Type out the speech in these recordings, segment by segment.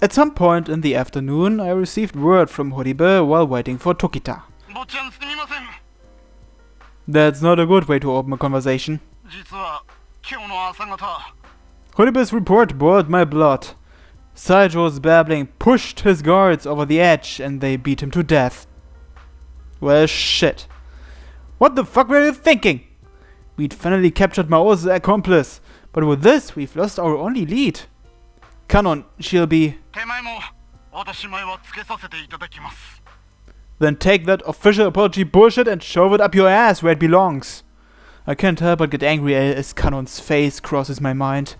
At some point in the afternoon, I received word from Horibe while waiting for Tokita. That's not a good way to open a conversation. Horibe's report boiled my blood. Saijo's babbling pushed his guards over the edge and they beat him to death. Well, shit. What the fuck were you thinking? We'd finally captured Mao's accomplice, but with this, we've lost our only lead. Kanon, she'll be... Then take that official apology bullshit and shove it up your ass where it belongs. I can't help but get angry as Kanon's face crosses my mind.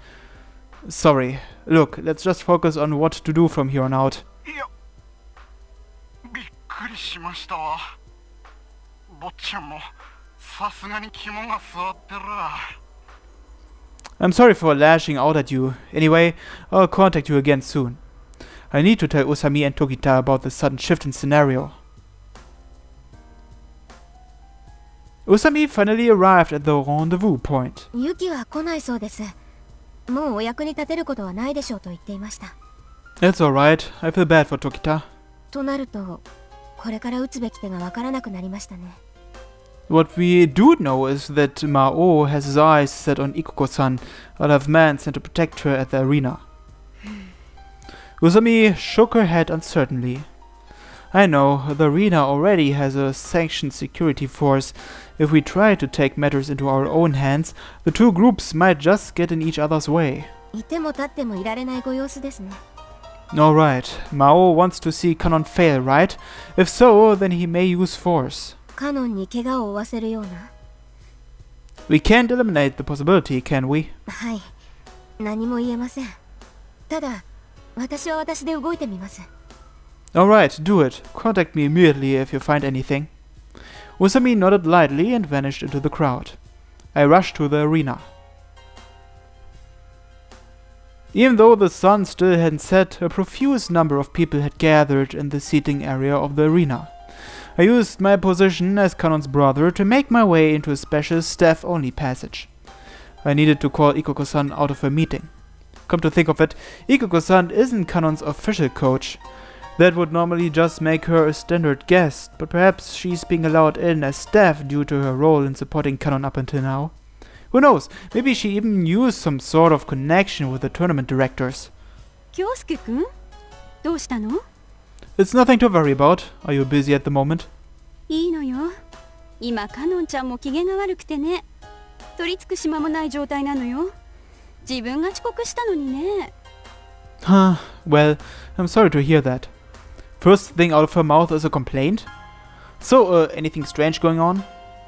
Sorry. Look, let's just focus on what to do from here on out. I'm sorry for lashing out at you. Anyway, I'll contact you again soon. I need to tell Usami and Tokita about the sudden shift in scenario. Usami finally arrived at the rendezvous point. It's alright. I feel bad for Tokita. What we do know is that Maou has his eyes set on Ikoko-san. I'll have men sent to protect her at the arena. Usami shook her head uncertainly. I know, the arena already has a sanctioned security force. If we try to take matters into our own hands, the two groups might just get in each other's way. Alright, Maou wants to see Kanon fail, right? If so, then he may use force. We can't eliminate the possibility, can we? Alright, do it. Contact me immediately if you find anything. Usami nodded lightly and vanished into the crowd. I rushed to the arena. Even though the sun still hadn't set, a profuse number of people had gathered in the seating area of the arena. I used my position as Kanon's brother to make my way into a special staff-only passage. I needed to call Ikoko-san out of a meeting. Come to think of it, Ikoko-san isn't Kanon's official coach. That would normally just make her a standard guest, but perhaps she's being allowed in as staff due to her role in supporting Kanon up until now. Who knows, maybe she even used some sort of connection with the tournament directors. Kyosuke-kun? どうしたの? It's nothing to worry about. Are you busy at the moment? いいのよ。今、カノンちゃんも機嫌が悪くてね。取り付く島もない状態なのよ。自分が遅刻したのにね。Well, I'm sorry to hear that. First thing out of her mouth is a complaint? So, anything strange going on?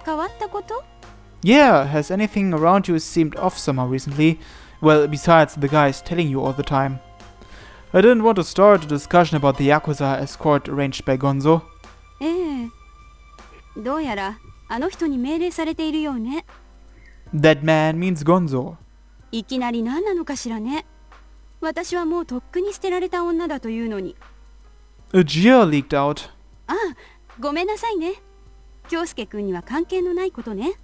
変わったこと? Yeah, has anything around you seemed off somehow recently? Well, besides the guys telling you all the time. I didn't want to start a discussion about the Yakuza escort arranged by Gonzo. ええ。どうやら、あの人に命令されているようね。That man means Gonzo. いきなり何なのかしらね。私はもうとっくに捨てられた女だというのに。A jeer leaked out. ああ、ごめんなさいね。京介くんには関係のないことね。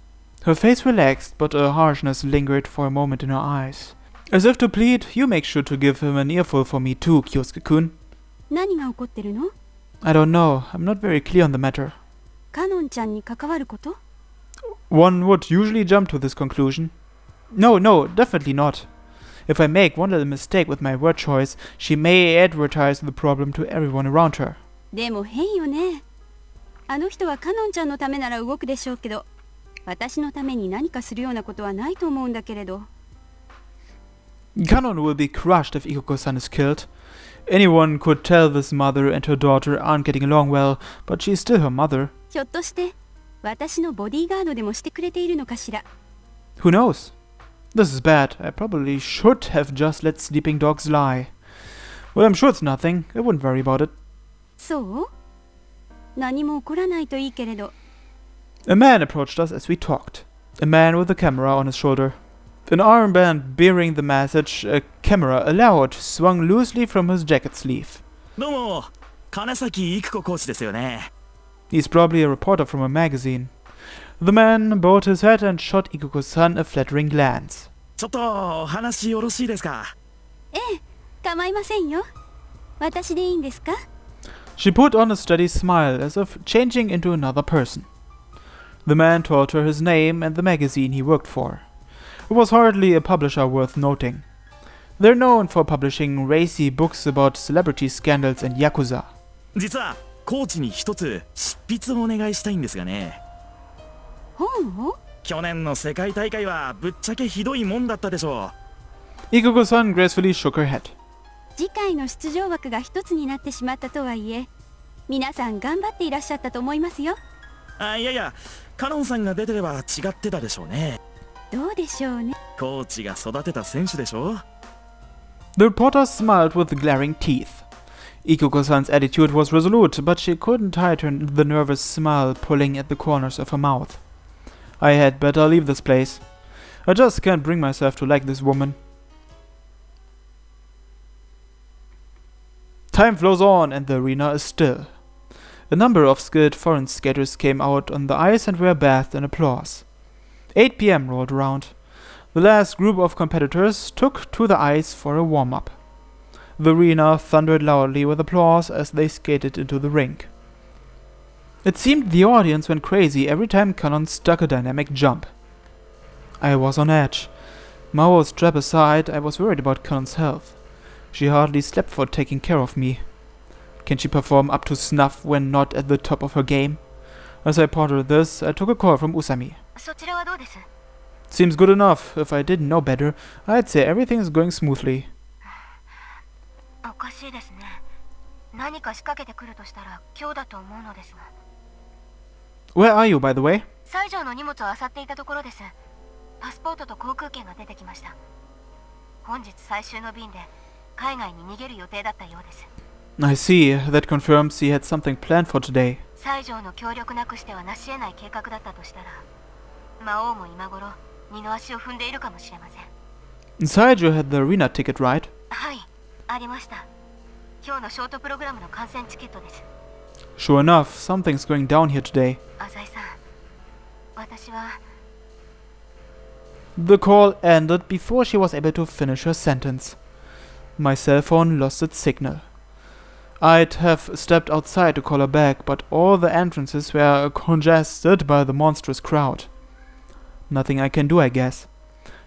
Her face relaxed, but a harshness lingered for a moment in her eyes. As if to plead, you make sure to give him an earful for me too, Kyosuke-kun. 何が起こってるの? I don't know. I'm not very clear on the matter. カノンちゃんに関わること? One would usually jump to this conclusion. No, definitely not. If I make one little mistake with my word choice, she may advertise the problem to everyone around her. でも変よね。あの人はカノンちゃんのためなら動くでしょうけど、私のために何かするようなことはないと思うんだけれど。Kanon will be crushed if Ikoko-san is killed. Anyone could tell this mother and her daughter aren't getting along well, but she's still her mother. ひょっとして私のボディーガードでもしてくれているのかしら。Who knows? This is bad. I probably should have just let sleeping dogs lie. Well, I'm sure it's nothing. I wouldn't worry about it. そう?何も起こらないといいけれど。A man approached us as we talked. A man with a camera on his shoulder. An armband bearing the message, a camera allowed, swung loosely from his jacket sleeve. どうも、金崎育子コーチですよね。He's probably a reporter from a magazine. The man bowed his head and shot Ikoko-san a flattering glance. ちょっと話よろしいですか? ええ、構いませんよ。私でいいんですか？ She put on a steady smile, as if changing into another person. The man told her his name and the magazine he worked for. It was hardly a publisher worth noting. They're known for publishing racy books about celebrity scandals and yakuza. 実はコーチに一つ執筆をお願いしたいんですがね。本を？去年の世界大会はぶっちゃけひどいもんだったでしょう。Ikuko-san gracefully shook her head. 次回の出場枠が一つになってしまったとはいえ、皆さん頑張っていらっしゃったと思いますよ。いやいや、カノンさんが出てれば違ってたでしょうね。どうでしょうね。コーチが育てた選手でしょ。The reporter smiled with glaring teeth. Ikuko-san's attitude was resolute, but she couldn't hide the nervous smile pulling at the corners of her mouth. I had better leave this place. I just can't bring myself to like this woman. Time flows on and the arena is still. A number of skilled foreign skaters came out on the ice and were bathed in applause. 8 p.m. rolled around. The last group of competitors took to the ice for a warm-up. The arena thundered loudly with applause as they skated into the rink. It seemed the audience went crazy every time Kanon stuck a dynamic jump. I was on edge. Maou strap aside, I was worried about Kanon's health. She hardly slept for taking care of me. Can she perform up to snuff when not at the top of her game? As I pondered this, I took a call from Usami. そちらはどうです？ Seems good enough. If I didn't know better, I'd say everything is going smoothly. おかしいですね。何か仕掛けてくるとしたら今日だと思うのですが。Where are you, by the way? 西条の荷物を漁っていたところです。パスポートと航空券が出てきました。本日最終の便で海外に逃げる予定だったようです。I see. That confirms he had something planned for today. 西条の協力なくしては成し得ない計画だったとしたら、魔王も今頃二の足を踏んでいるかもしれません。Saijo had the arena ticket, right? はい、ありました。今日のショートプログラムの観戦チケットです。Sure enough, something's going down here today. 浅井さん、私は。The call ended before she was able to finish her sentence. My cell phone lost its signal. I'd have stepped outside to call her back, but all the entrances were congested by the monstrous crowd. Nothing I can do, I guess.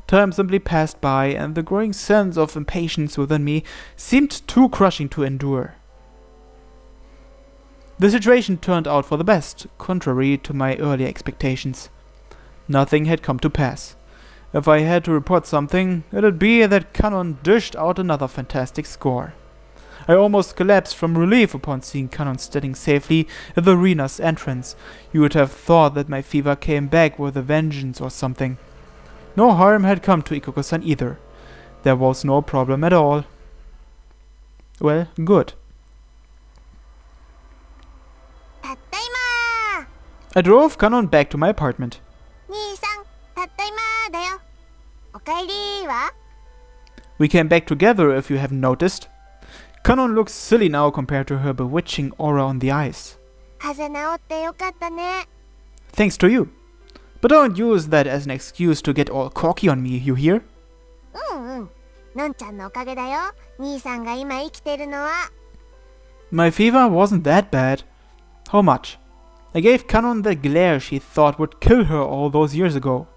Time simply passed by, and the growing sense of impatience within me seemed too crushing to endure. The situation turned out for the best, contrary to my earlier expectations. Nothing had come to pass. If I had to report something, it'd be that Kanon dished out another fantastic score. I almost collapsed from relief upon seeing Kanon standing safely at the arena's entrance. You would have thought that my fever came back with a vengeance or something. No harm had come to Ikuko-san either. There was no problem at all. Well, good. I drove Kanon back to my apartment. We came back together, if you haven't noticed. Kanon looks silly now compared to her bewitching aura on the ice. Thanks to you. But don't use that as an excuse to get all cocky on me, you hear? My fever wasn't that bad. How much? I gave Kanon the glare she thought would kill her all those years ago.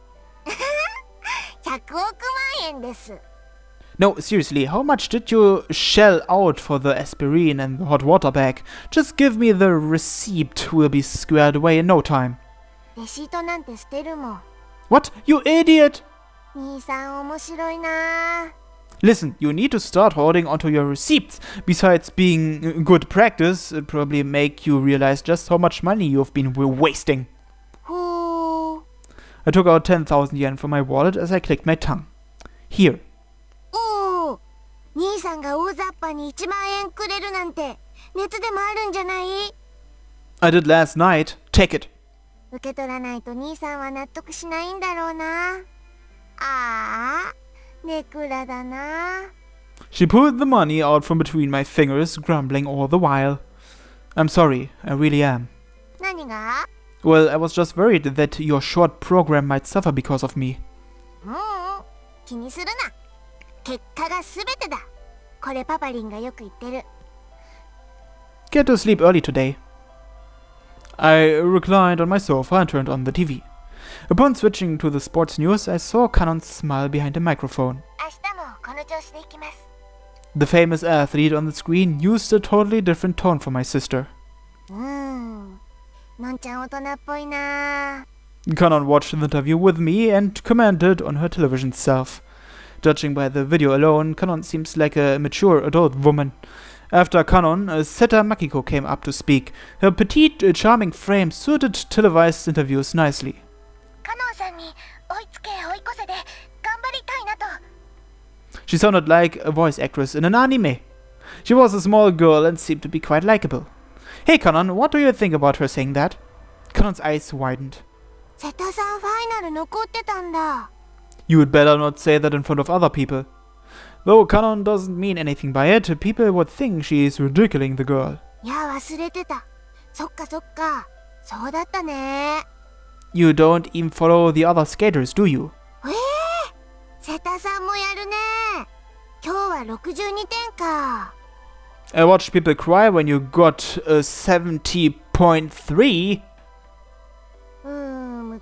No, seriously, how much did you shell out for the aspirin and the hot water bag? Just give me the receipt, we'll be squared away in no time. What? You idiot! Listen, you need to start holding onto your receipts. Besides being good practice, it'll probably make you realize just how much money you've been wasting. I took out 10,000 yen from my wallet as I clicked my tongue. Here. I did last night. Take it. She pulled the money out from between my fingers, grumbling all the while. I'm sorry, I really am. Well, I was just worried that your short program might suffer because of me. get to sleep early today. I reclined on my sofa and turned on the TV. Upon switching to the sports news, I saw Kanon smile behind the microphone. 明日もこの調子でいきます。 The famous athlete on the screen used a totally different tone for my sister. のんちゃん大人っぽいな。 Kanon watched the interview with me and commented on her television self. Judging by the video alone, Kanon seems like a mature adult woman. After Kanon, Seta Makiko came up to speak. Her petite, charming frame suited televised interviews nicely. カノンさんに追いつけ追い越せで頑張りたいなと。 She sounded like a voice actress in an anime. She was a small girl and seemed to be quite likable. Hey Kanon, what do you think about her saying that? Kanon's eyes widened. 瀬田さんファイナル残ってたんだ。 You would better not say that in front of other people. Though Kanon doesn't mean anything by it, people would think she is ridiculing the girl. いや忘れてた。そっかそっか。そうだったね。 You don't even follow the other skaters, do you? 瀬田さんもやるね。今日は62点か。 I watched people cry when you got a 70.3.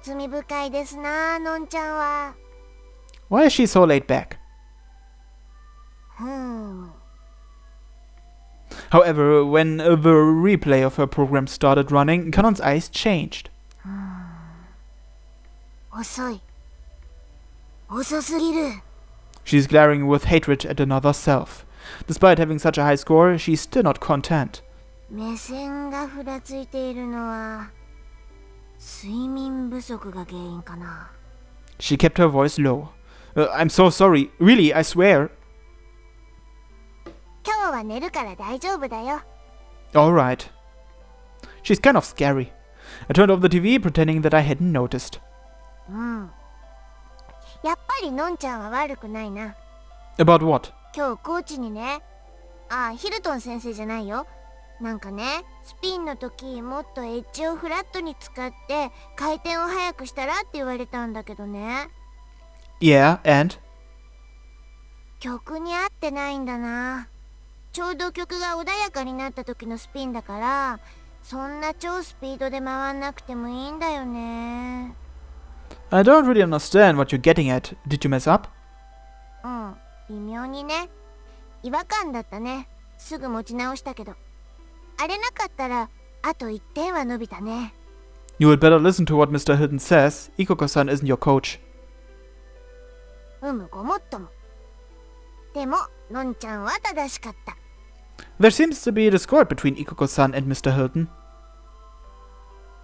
罪深いですな、のんちゃんは。 Why is she so laid back? However, when the replay of her program started running, Kanon's eyes changed. 遅い。遅すぎる。 She's glaring with hatred at another self. Despite having such a high score, she's still not content. 目線がふらついているのは睡眠不足が原因かな。 She kept her voice low. I'm so sorry. Really, I swear. 今日は寝るから大丈夫だよ。 Alright. She's kind of scary. I turned off the TV, pretending that I hadn't noticed. やっぱりのんちゃんは悪くないな。 About what? 今日コーチにね、ヒルトン先生じゃないよ。なんかね、スピンの時もっとエッジをフラットに使って回転を速くしたらって言われたんだけどね。 Yeah, and? 曲に合ってないんだな。ちょうど曲が穏やかになった時のスピンだから、そんな超スピードで回んなくてもいいんだよね。 I don't really understand what you're getting at. Did you mess up? 微妙にね。違和感だったね。すぐ持ち直したけど。あれなかったら、あと1点は伸びたね。 You would better listen to what Mr. Hilton says. Ikoko-san isn't your coach. ごもっとも。でも、のんちゃんは正しかった。 There seems to be a discord between Ikoko-san and Mr. Hilton.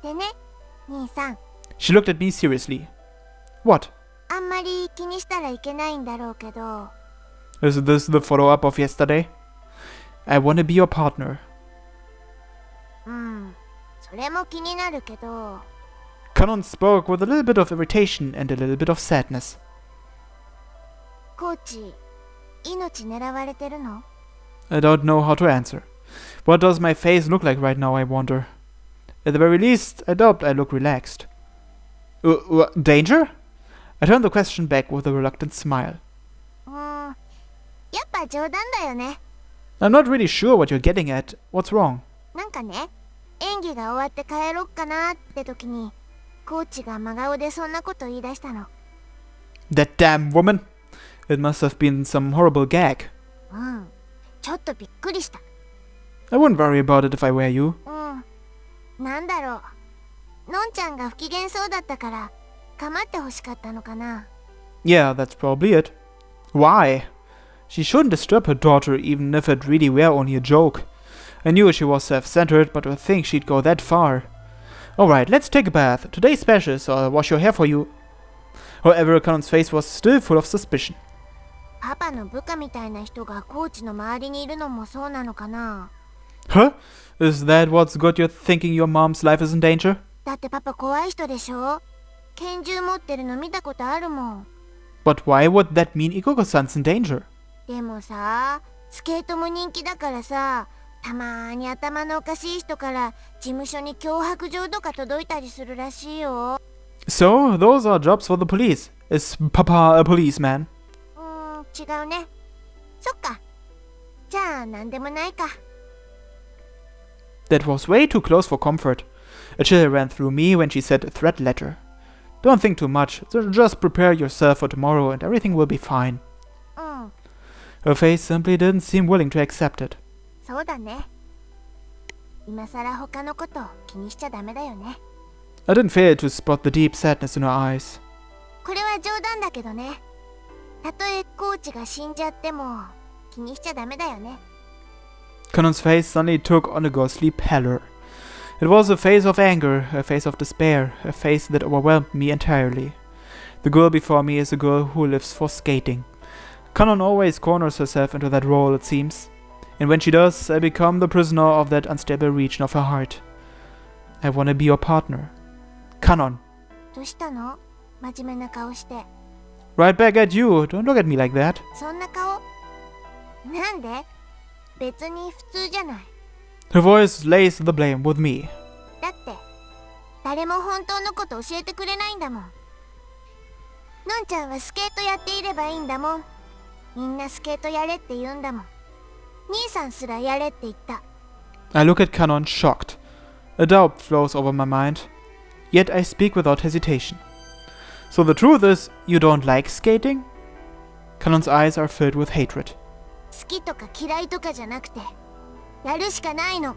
でね、兄さん。 She looked at me seriously. What? あんまり気にしたらいけないんだろうけど。 Is this the follow-up of yesterday? I want to be your partner. それも気になるけど。 Kanon spoke with a little bit of irritation and a little bit of sadness. コーチ、命狙われてるの？ I don't know how to answer. What does my face look like right now, I wonder? At the very least, I doubt I look relaxed. Danger? I turned the question back with a reluctant smile. やっぱ冗談だよね。 I'm not really sure what you're getting at. What's wrong? なんかね、演技が終わって帰ろっかなって時に、コーチが真顔でそんなこと言い出したの。 That damn woman! It must have been some horrible gag. ちょっとびっくりした。 I wouldn't worry about it if I were you. なんだろう。のんちゃんが不機嫌そうだったから、構ってほしかったのかな。 Yeah, that's probably it. Why? She shouldn't disturb her daughter even if it really were only a joke. I knew she was self-centered, but to think she'd go that far. Alright, let's take a bath. Today's special, so I'll wash your hair for you. However, Kanon's face was still full of suspicion. パパの部下みたいな人がコーチの周りにいるのもそうなのかな。 Huh? Is that what's got you thinking your mom's life is in danger? だってパパ怖い人でしょ。拳銃持ってるの見たことあるもん。 But why would that mean Ikoko-san's in danger? でもさ、スケートも人気だからさ、たまーに頭のおかしい人から事務所に脅迫状とか届いたりするらしいよ。 So, those are jobs for the police. Is Papa a policeman? 違うね。そっか。じゃあ何でもないか。That was way too close for comfort. A chill ran through me when she said threat letter. Don't think too much, just prepare yourself for tomorrow and everything will be fine. うん、 Her face simply didn't seem willing to accept it. そうだね。今さら他のこと気にしちゃダメだよね。I didn't fail to spot the deep sadness in her eyes. これは冗談だけどね。たとえコーチが死んじゃっても気にしちゃダメだよね。Kanon's face suddenly took on a ghostly pallor. It was a face of anger, a face of despair, a face that overwhelmed me entirely. The girl before me is a girl who lives for skating. Kanon always corners herself into that role, it seems. And when she does, I become the prisoner of that unstable region of her heart. I wanna be your partner. Kanon. どうしたの？真面目な顔して。Right back at you. Don't look at me like that. そんな顔？なんで？別に普通じゃない。Her voice lays the blame with me. だって誰も本当のこと教えてくれないんだもん。のんちゃんはスケートやっていればいいんだもん。みんなスケートやれって言うんだもん。兄さんすらやれって言った。I look at Kanon shocked. A doubt flows over my mind. Yet I speak without hesitation. So the truth is, you don't like skating? Kanon's eyes are filled with hatred. 好きとか嫌いとかじゃなくて、やるしかないの。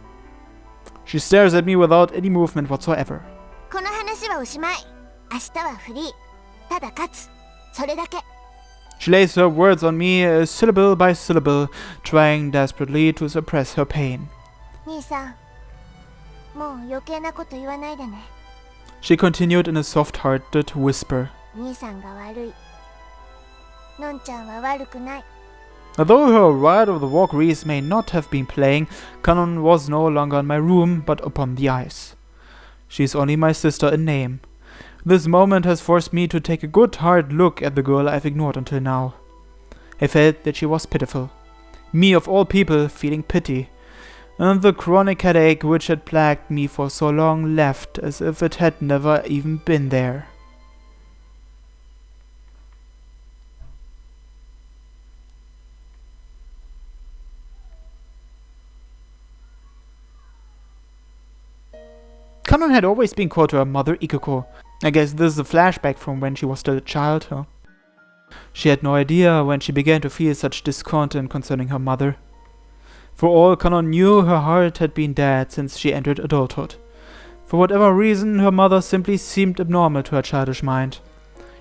She stares at me without any movement whatsoever. この話はおしまい。明日はフリー。ただ勝つ。それだけ。She lays her words on me, syllable by syllable, trying desperately to suppress her pain. 兄さん、もう余計なこと言わないでね。She continued in a soft-hearted whisper. 兄さんが悪い。のんちゃんは悪くない。Although her ride of the walk race may not have been playing, Kanon was no longer in my room, but upon the ice. She is only my sister in name. This moment has forced me to take a good hard look at the girl I've ignored until now. I felt that she was pitiful. Me of all people feeling pity. And the chronic headache which had plagued me for so long left as if it had never even been there. Kanon had always been called to her mother Ikuko. I guess this is a flashback from when she was still a child, huh? She had no idea when she began to feel such discontent concerning her mother. For all Kanon knew, her heart had been dead since she entered adulthood. For whatever reason, her mother simply seemed abnormal to her childish mind.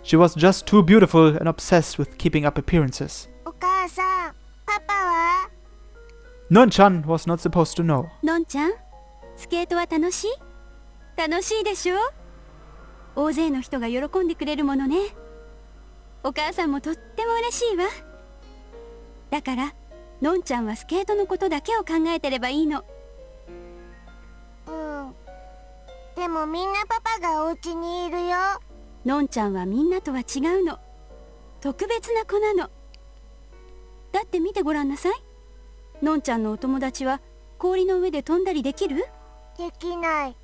She was just too beautiful and obsessed with keeping up appearances. お母さん、パパは？ Non-chan was not supposed to know. のんちゃん、スケートは楽しい？楽しいでしょ？大勢の人が喜んでくれるものね。お母さんもとっても嬉しいわ。だから、のんちゃんはスケートのことだけを考えてればいいの。うん。でもみんなパパがお家にいるよ。のんちゃんはみんなとは違うの。特別な子なの。だって見てごらんなさい。のんちゃんのお友達は氷の上で飛んだりできる？できない。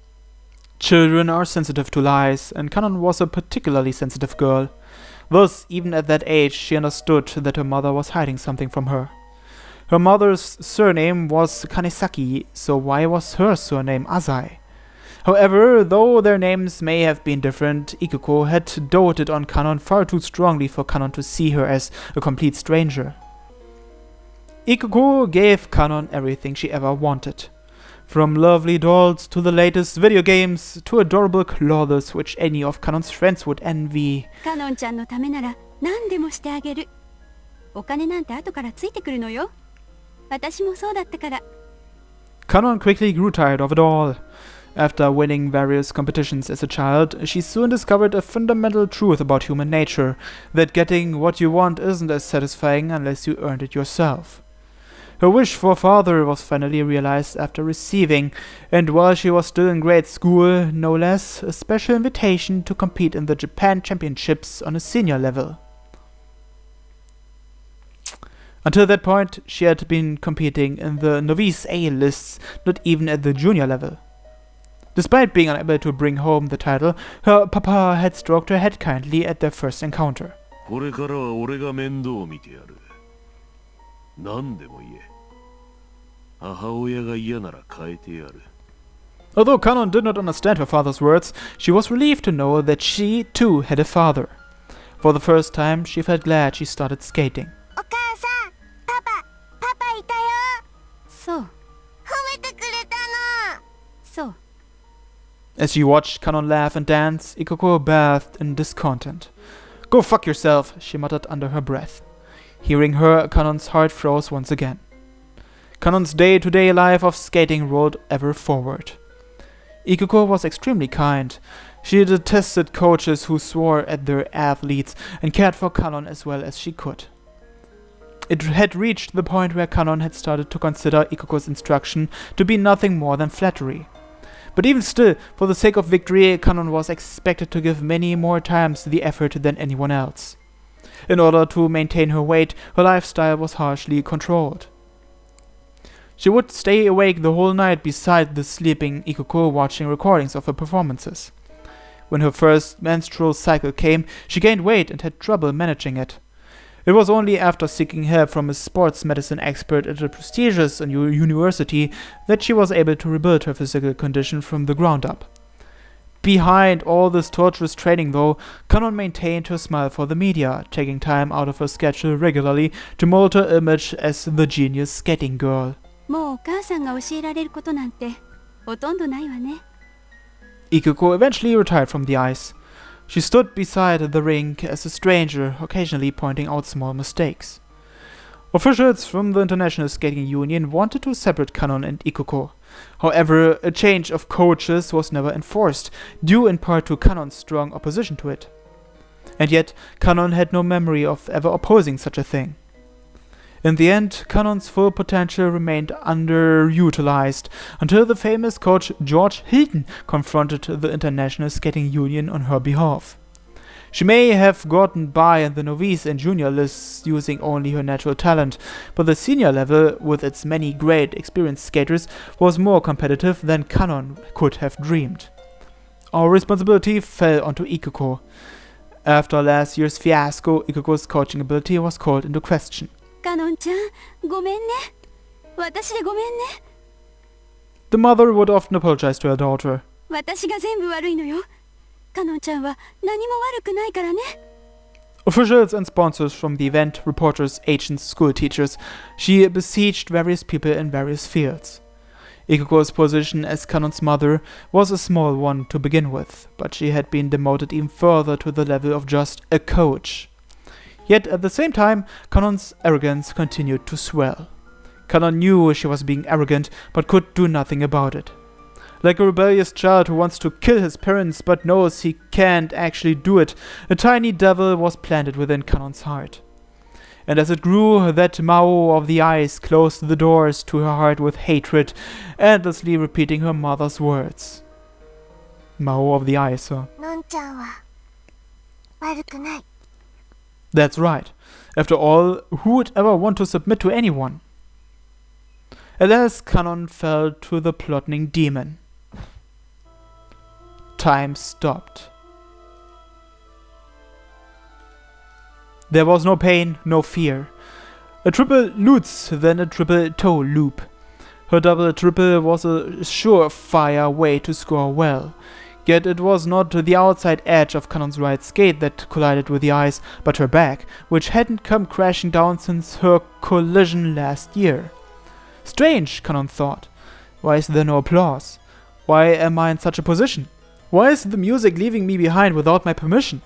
Children are sensitive to lies, and Kanon was a particularly sensitive girl. Thus, even at that age, she understood that her mother was hiding something from her. Her mother's surname was Kanesaki, so why was her surname Azai? However, though their names may have been different, Ikuko had doted on Kanon far too strongly for Kanon to see her as a complete stranger. Ikuko gave Kanon everything she ever wanted. From lovely dolls to the latest video games to adorable clothes which any of Kanon's friends would envy. カノンちゃんのためなら何でもしてあげる。お金なんて後からついてくるのよ。私もそうだったから。Kanon quickly grew tired of it all. After winning various competitions as a child, she soon discovered a fundamental truth about human nature, that getting what you want isn't as satisfying unless you earned it yourself. Her wish for a father was finally realized after receiving, and while she was still in grade school, no less, a special invitation to compete in the Japan Championships on a senior level. Until that point, she had been competing in the novice A lists, not even at the junior level. Despite being unable to bring home the title, her papa had stroked her head kindly at their first encounter. これからは俺が面倒を見てやる。何でも言え。母親が嫌なら変えてやる。Although Kanon did not understand her father's words, she was relieved to know that she, too, had a father. For the first time, she felt glad she started skating. お母さん、パパいたよ。そう、褒めてくれたの。そう。 As she watched Kanon laugh and dance, Ikoko bathed in discontent. Go fuck yourself, she muttered under her breath. Hearing her, Kanon's heart froze once again. Kanon's day-to-day life of skating rolled ever forward. Ikoko was extremely kind. She detested coaches who swore at their athletes and cared for Kanon as well as she could. It had reached the point where Kanon had started to consider Ikoko's instruction to be nothing more than flattery. But even still, for the sake of victory, Kanon was expected to give many more times the effort than anyone else. In order to maintain her weight, her lifestyle was harshly controlled. She would stay awake the whole night beside the sleeping Ikoko watching recordings of her performances. When her first menstrual cycle came, she gained weight and had trouble managing it. It was only after seeking help from a sports medicine expert at a prestigious university that she was able to rebuild her physical condition from the ground up. Behind all this torturous training though, Kanon maintained her smile for the media, taking time out of her schedule regularly to mold her image as the genius skating girl. もうお母さんが教えられることなんてほとんどないわね。 Ikoko eventually retired from the ice. She stood beside the rink as a stranger, occasionally pointing out small mistakes. Officials from the International Skating Union wanted to separate Kanon and Ikoko. However, a change of coaches was never enforced, due in part to Kanon's strong opposition to it. And yet, Kanon had no memory of ever opposing such a thing. In the end, Kanon's full potential remained underutilized until the famous coach George Hilton confronted the International Skating Union on her behalf. She may have gotten by in the novice and junior lists using only her natural talent, but the senior level, with its many great experienced skaters, was more competitive than Kanon could have dreamed. Our responsibility fell onto Ikoko. After last year's fiasco, Ikoko's coaching ability was called into question. カノンちゃん、ごめんね。私でごめんね。 The mother would often apologize to her daughter. 私が全部悪いのよ。カノンちゃんは何も悪くないからね。 Officials and sponsors from the event, reporters, agents, school teachers, she besieged various people in various fields. Ikoko's position as Kanon's mother was a small one to begin with, but she had been demoted even further to the level of just a coach. Yet at the same time, Kanon's arrogance continued to swell. Kanon knew she was being arrogant, but could do nothing about it. Like a rebellious child who wants to kill his parents but knows he can't actually do it, a tiny devil was planted within Kanon's heart. And as it grew, that Maou of the ice closed the doors to her heart with hatred, endlessly repeating her mother's words. Maou of the ice, huh? のんちゃんは悪くない。 That's right. After all, who would ever want to submit to anyone? At last, Kanon fell to the plotting demon. Time stopped. There was no pain, no fear. A triple lutz, then a triple toe loop. Her double triple was a surefire way to score well. Yet it was not the outside edge of Kanon's right skate that collided with the ice, but her back, which hadn't come crashing down since her collision last year. Strange, Kanon thought. Why is there no applause? Why am I in such a position? Why is the music leaving me behind without my permission?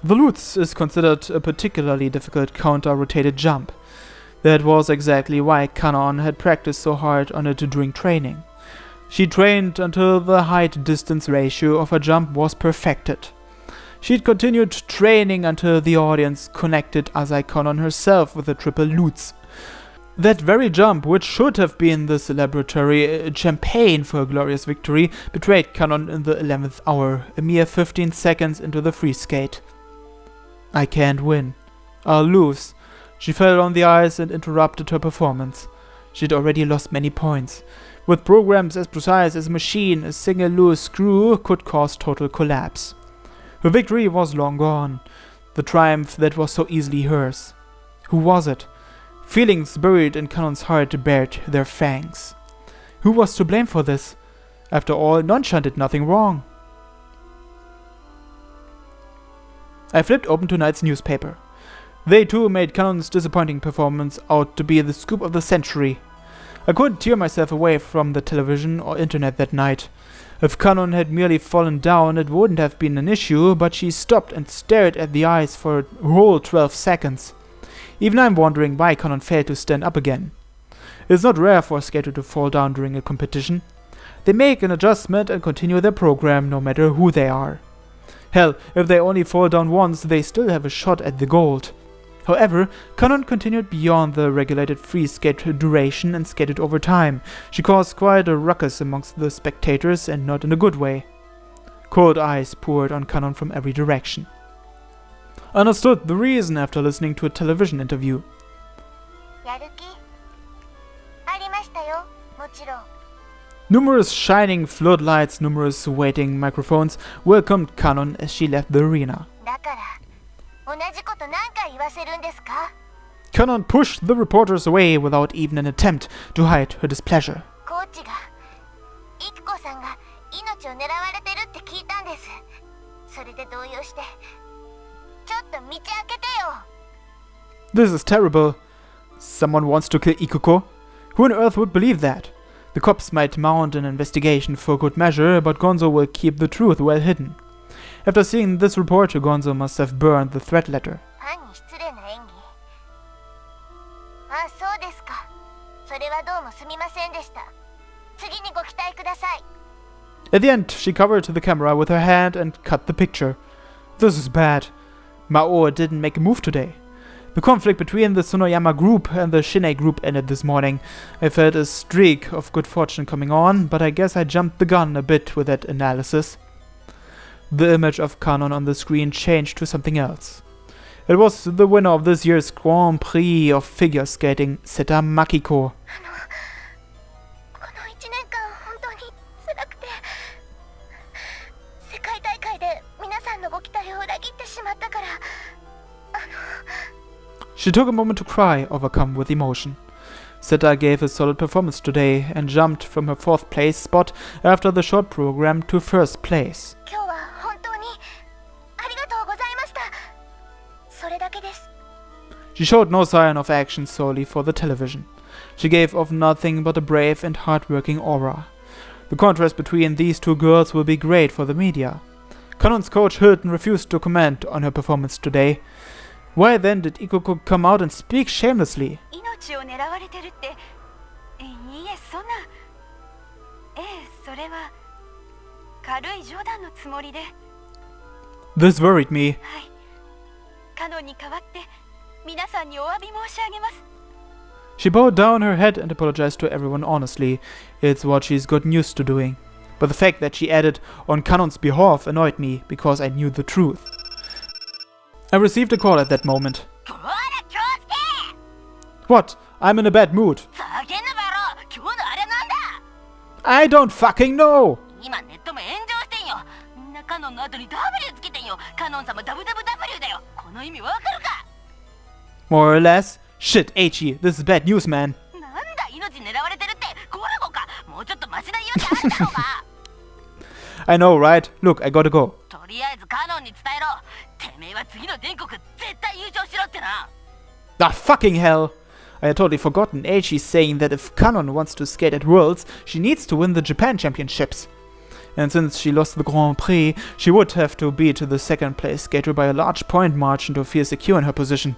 The lutz is considered a particularly difficult counter-rotated jump. That was exactly why Kanon had practiced so hard on it during training. She trained until the height-distance ratio of her jump was perfected. She'd continued training until the audience connected Asai Kanon herself with the triple lutz. That very jump, which should have been the celebratory champagne for a glorious victory, betrayed Kanon in the 11th hour, a mere 15 seconds into the free skate. I can't win. I'll lose. She fell on the ice and interrupted her performance. She'd already lost many points. With programs as precise as a machine, a single loose screw could cause total collapse. Her victory was long gone, the triumph that was so easily hers. Who was it? Feelings buried in Kanon's heart bared their fangs. Who was to blame for this? After all, Nonchan did nothing wrong. I flipped open tonight's newspaper. They too made Kanon's disappointing performance out to be the scoop of the century. I couldn't tear myself away from the television or internet that night. If Kanon had merely fallen down, it wouldn't have been an issue, but she stopped and stared at the ice for a whole 12 seconds. Even I'm wondering why Kanon failed to stand up again. It's not rare for a skater to fall down during a competition. They make an adjustment and continue their program no matter who they are. Hell, if they only fall down once, they still have a shot at the gold. However, Kanon continued beyond the regulated free skate duration and skated over time. She caused quite a ruckus amongst the spectators, and not in a good way. Cold ice poured on Kanon from every direction. I understood the reason after listening to a television interview. やる気ありましたよ、もちろん。 Numerous shining floodlights, numerous waiting microphones welcomed Kanon as she left the arena. だから同じこと何回言わせるんですか？ Kanon pushed the reporters away without even an attempt to hide her displeasure. コーチがイクコさんが命を狙われてるって聞いたんです。それで動揺してちょっと道開けてよ。 This is terrible. Someone wants to kill Ikuko? Who on earth would believe that? The cops might mount an investigation for good measure, but Gonzo will keep the truth well hidden. After seeing this report, Gonzo must have burned the threat letter. ファンに失礼な演技。あ、そうですか。それはどうもすみませんでした。次にご期待ください。 At the end, she covered the camera with her hand and cut the picture. This is bad. Maou didn't make a move today. The conflict between the Tsunoyama group and the Shinei group ended this morning. I felt a streak of good fortune coming on, but I guess I jumped the gun a bit with that analysis. The image of Kanon on the screen changed to something else. It was the winner of this year's Grand Prix of figure skating, Seta Makiko. この1年間本当に辛くて、世界大会で皆さんのご期待を裏切ってしまったから、She took a moment to cry, overcome with emotion. Seta gave a solid performance today and jumped from her 4th place spot after the short program to 1st place. 今日は本当にありがとうございました。それだけです。 She showed no sign of action solely for the television. She gave off nothing but a brave and hard-working aura. The contrast between these two girls will be great for the media. Kanon's coach Hilton refused to comment on her performance today. Why then did Ikuko come out and speak shamelessly? 命を狙われてるって、いいえ、そんな。それは軽い冗談のつもりで。 This worried me. はい。カノンに代わって皆さんにお詫び申し上げます。 She bowed down her head and apologized to everyone honestly. It's what she's gotten used to doing. But the fact that she added on Kanon's behalf annoyed me because I knew the truth. I received a call at that moment. What? I'm in a bad mood. I don't fucking know! More or less. Shit, Eichi, this is bad news, man. I know, right? Look, I gotta go. Ah, fucking hell! I had totally forgotten Eichi saying that if Kanon wants to skate at Worlds, she needs to win the Japan Championships. And since she lost the Grand Prix, she would have to beat the 2nd place skater by a large point margin to feel secure in her position.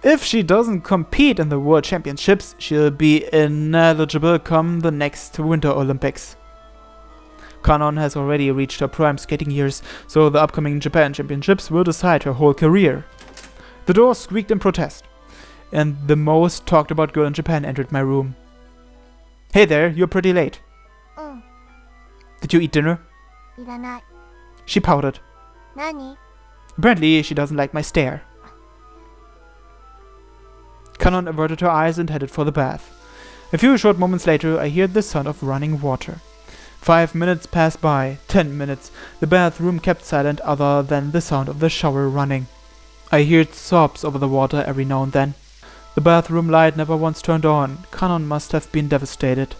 If she doesn't compete in the World Championships, she'll be ineligible come the next Winter Olympics. Kanon has already reached her prime skating years, so the upcoming Japan Championships will decide her whole career. The door squeaked in protest, and the most talked about girl in Japan entered my room. Hey there, you're pretty late. うん、 Did you eat dinner? いらない。 She pouted. 何？ Apparently, she doesn't like my stare. Kanon averted her eyes and headed for the bath. A few short moments later, I heard the sound of running water. 5 minutes passed by, 10 minutes. The bathroom kept silent other than the sound of the shower running. I heard sobs over the water every now and then. The bathroom light never once turned on. Kanon must have been devastated.